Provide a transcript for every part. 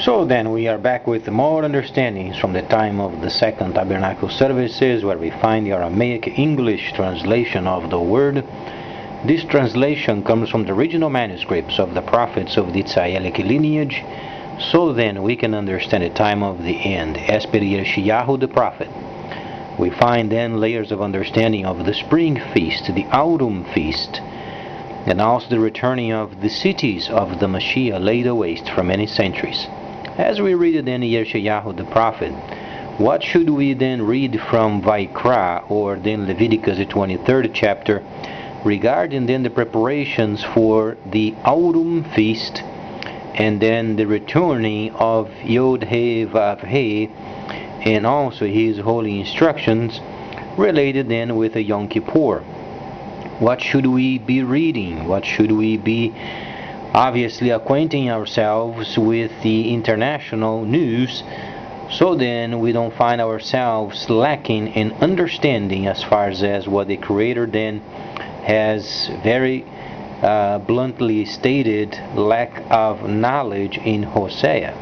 So then we are back with more understandings from the time of the Second Tabernacle services, where we find the Aramaic English translation of the word. This translation comes from the original manuscripts of the prophets of the Israelic lineage. So then we can understand the time of the end as per Yeshua the prophet. We find then layers of understanding of the spring feast, the autumn feast, and also the returning of the cities of the Mashiach laid waste for many centuries. As we read it in Yeshua the prophet, what should we then read from Vaikra, or then Leviticus the 23rd chapter, regarding then the preparations for the autumn feast, and then the returning of YHWH, and also his holy instructions related then with the Yom Kippur? What should we be reading? What should we be obviously acquainting ourselves with the international news, so then we don't find ourselves lacking in understanding as far as what the Creator then has very bluntly stated, lack of knowledge in Hosea.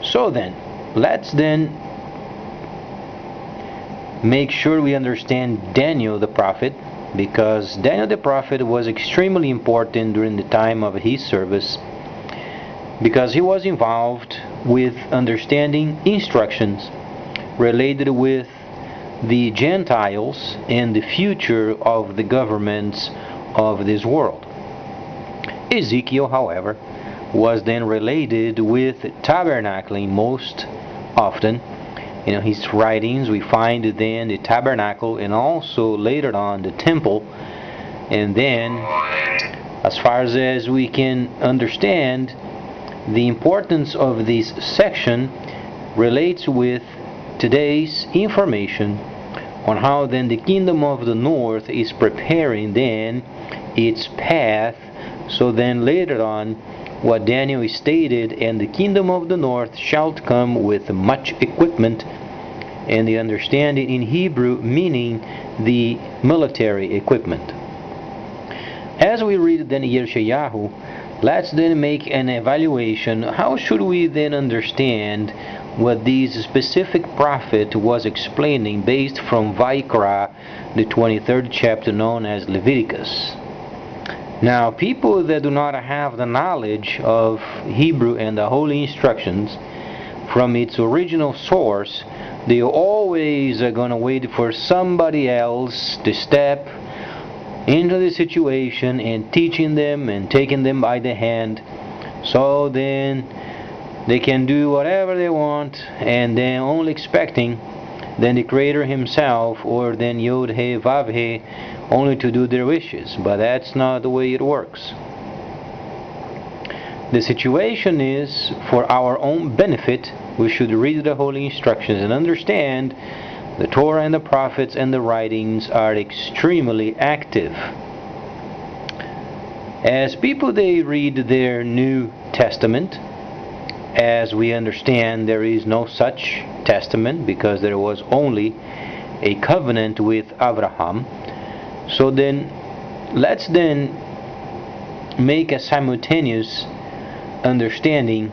So then, let's then make sure we understand Daniel the prophet, because Daniel the prophet was extremely important during the time of his service, because he was involved with understanding instructions related with the Gentiles and the future of the governments of this world. Ezekiel, however, was then related with tabernacling most often. In his writings we find then the tabernacle, and also later on the temple. And then, as far as we can understand, the importance of this section relates with today's information on how then the kingdom of the north is preparing then its path. So then later on, what Daniel stated, and the kingdom of the north shall come with much equipment, and the understanding in Hebrew meaning the military equipment. As we read then Yeshayahu, let's then make an evaluation. How should we then understand what this specific prophet was explaining based from Vaikra, the 23rd chapter known as Leviticus? Now, people that do not have the knowledge of Hebrew and the holy instructions from its original source, they always are going to wait for somebody else to step into the situation and teaching them and taking them by the hand, so then they can do whatever they want, and then only expecting then the Creator himself, or then YHWH, only to do their wishes. But that's not the way it works. The situation is, for our own benefit, we should read the holy instructions and understand the Torah and the prophets and the writings are extremely active. As people, they read their New Testament, as we understand there is no such testament, because there was only a covenant with Abraham. So then, let's then make a simultaneous understanding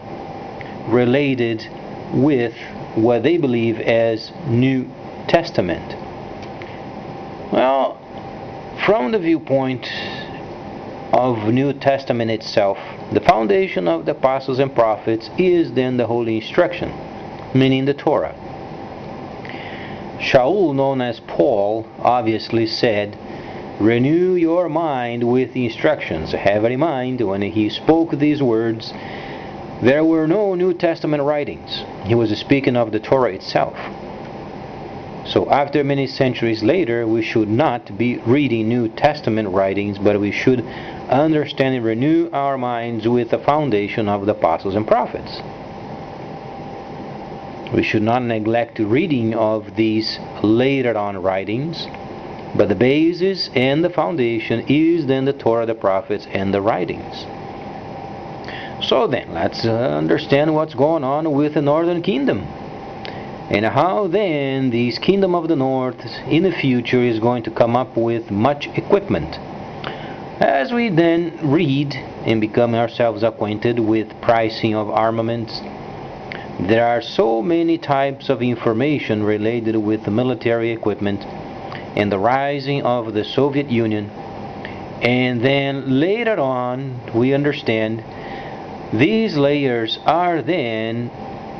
related with what they believe as New Testament. Well, from the viewpoint of New Testament itself, the foundation of the apostles and prophets is then the holy instruction, meaning the Torah. Shaul, known as Paul, obviously said, "Renew your mind with the instructions." Have in mind, when he spoke these words, there were no New Testament writings. He was speaking of the Torah itself. So after many centuries later, we should not be reading New Testament writings, but we should understand and renew our minds with the foundation of the apostles and prophets. We should not neglect reading of these later on writings, but the basis and the foundation is then the Torah, the prophets, and the writings. So then, let's understand what's going on with the northern kingdom, and how then this kingdom of the north in the future is going to come up with much equipment. As we then read and becoming ourselves acquainted with pricing of armaments. There are so many types of information related with the military equipment and the rising of the Soviet Union. And then later on, we understand these layers are then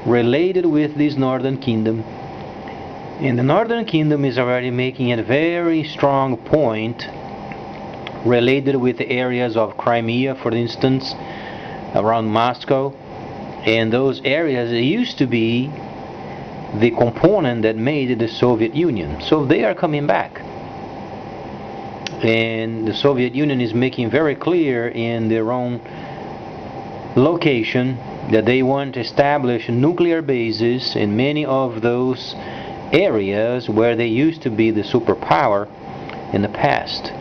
related with this northern kingdom. And the northern kingdom is already making a very strong point related with the areas of Crimea, for instance, around Moscow. And those areas used to be the component that made the Soviet Union. So they are coming back. And the Soviet Union is making very clear in their own location that they want to establish nuclear bases in many of those areas where they used to be the superpower in the past.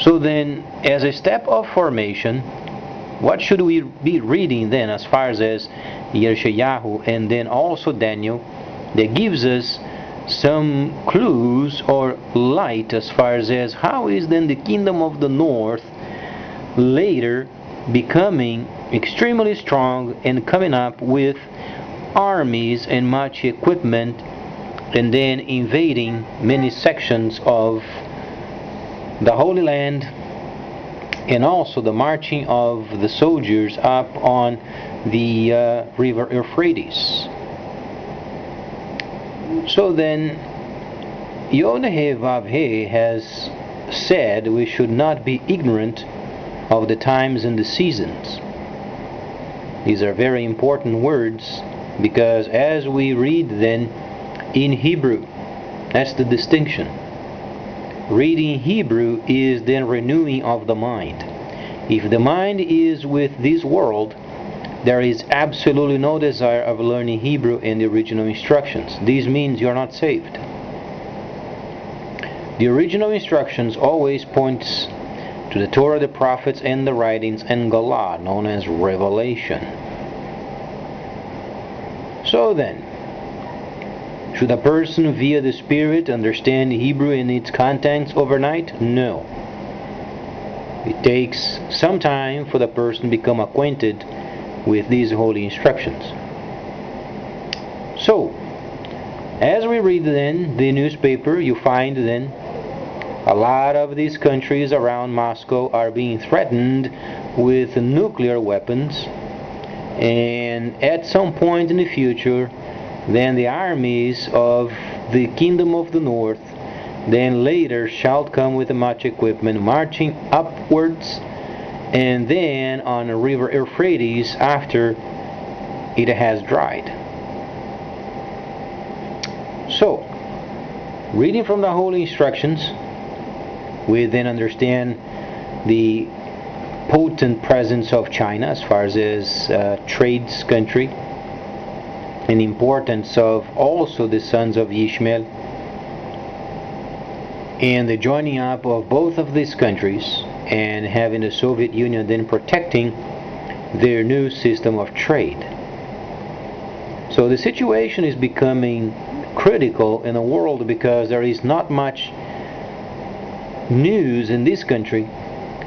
So then, as a step of formation, what should we be reading then as far as YHWH and then also Daniel, that gives us some clues or light as far as how is then the kingdom of the north later becoming extremely strong and coming up with armies and much equipment, and then invading many sections of the Holy Land, and also the marching of the soldiers up on the river Euphrates. So then, YHWH has said we should not be ignorant of the times and the seasons. These are very important words, because as we read then in Hebrew, that's the distinction. Reading Hebrew is then renewing of the mind. If the mind is with this world, there is absolutely no desire of learning Hebrew and the original instructions. This means you're not saved. The original instructions always points to the Torah, the prophets, and the writings, and Galah, known as revelation. So then, should a person via the Spirit understand Hebrew and its contents overnight? No. It takes some time for the person to become acquainted with these holy instructions. So, as we read then the newspaper, you find then a lot of these countries around Moscow are being threatened with nuclear weapons, and at some point in the future, then the armies of the kingdom of the north then later shall come with much equipment, marching upwards, and then on the river Euphrates after it has dried. So, reading from the holy instructions, we then understand the potent presence of China as far as trades country, and the importance of also the sons of Ishmael, and the joining up of both of these countries, and having the Soviet Union then protecting their new system of trade. So the situation is becoming critical in the world, because there is not much news in this country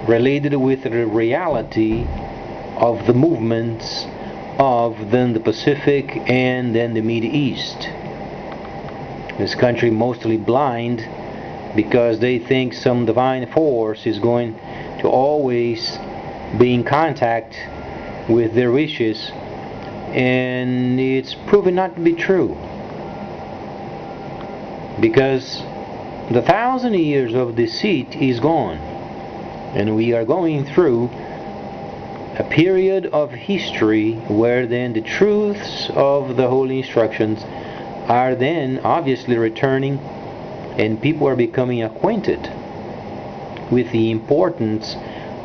related with the reality of the movements of then the Pacific and then the Middle East. This country mostly blind, because they think some divine force is going to always be in contact with their wishes, and it's proven not to be true, because the 1,000 years of deceit is gone, and we are going through a period of history where then the truths of the holy instructions are then obviously returning, and people are becoming acquainted with the importance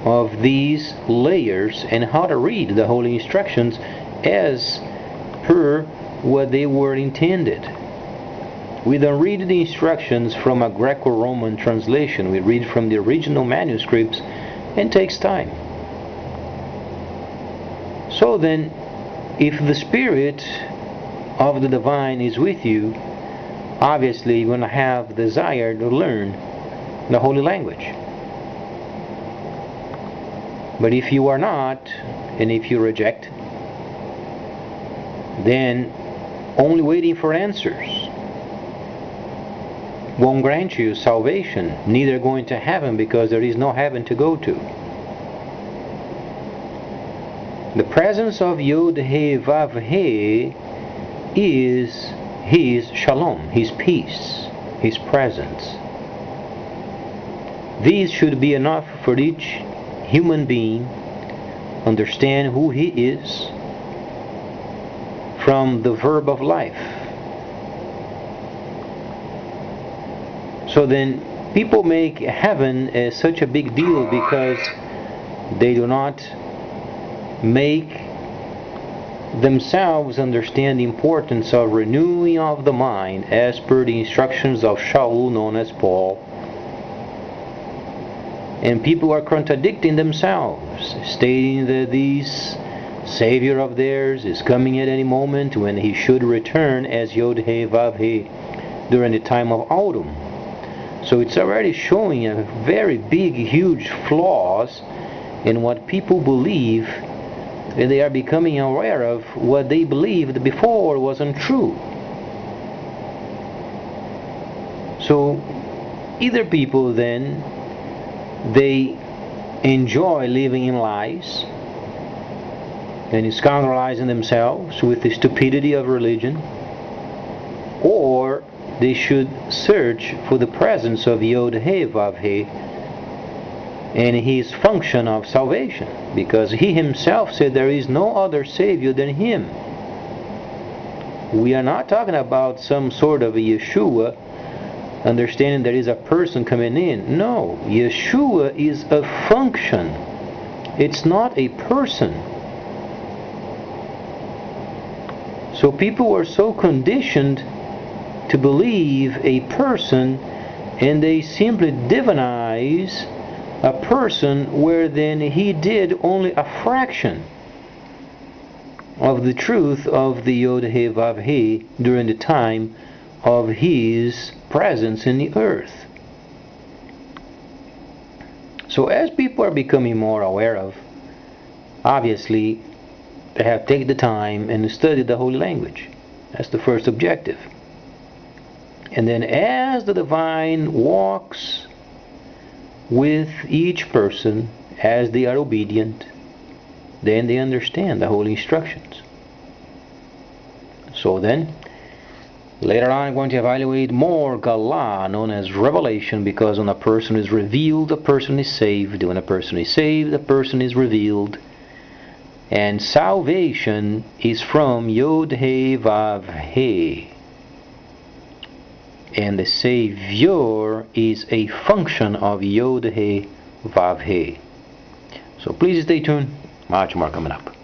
of these layers and how to read the holy instructions as per what they were intended. We don't read the instructions from a Greco-Roman translation. We read from the original manuscripts, and it takes time. So then, if the Spirit of the Divine is with you, obviously you're going to have desire to learn the holy language. But if you are not, and if you reject, then only waiting for answers won't grant you salvation, neither going to heaven, because there is no heaven to go to. The presence of YHWH is His shalom, His peace, His presence. These should be enough for each human being understand who he is from the verb of life. So then people make heaven as such a big deal because they do not make themselves understand the importance of renewing of the mind as per the instructions of Shaul, known as Paul. And people are contradicting themselves, stating that this Savior of theirs is coming at any moment when he should return as YHWH during the time of autumn. So it's already showing a very big, huge flaws in what people believe, and they are becoming aware of what they believed before wasn't true. So either people then they enjoy living in lies and scandalizing themselves with the stupidity of religion, or they should search for the presence of YHWH and His function of salvation, because He Himself said there is no other Savior than Him. We are not talking about some sort of a Yeshua, understanding there is a person coming in. No, Yeshua is a function. It's not a person. So people are so conditioned to believe a person, and they simply divinize a person where then he did only a fraction of the truth of the YHWH during the time of His presence in the earth. So as people are becoming more aware of, obviously they have to take the time and study the holy language. That's the first objective. And then as the divine walks with each person, as they are obedient, then they understand the holy instructions. So then later on I'm going to evaluate more Galah, known as revelation, because when a person is revealed, a person is saved. When a person is saved, a person is revealed. And salvation is from YHWH. And the Savior is a function of YHWH. So please stay tuned. Much more coming up.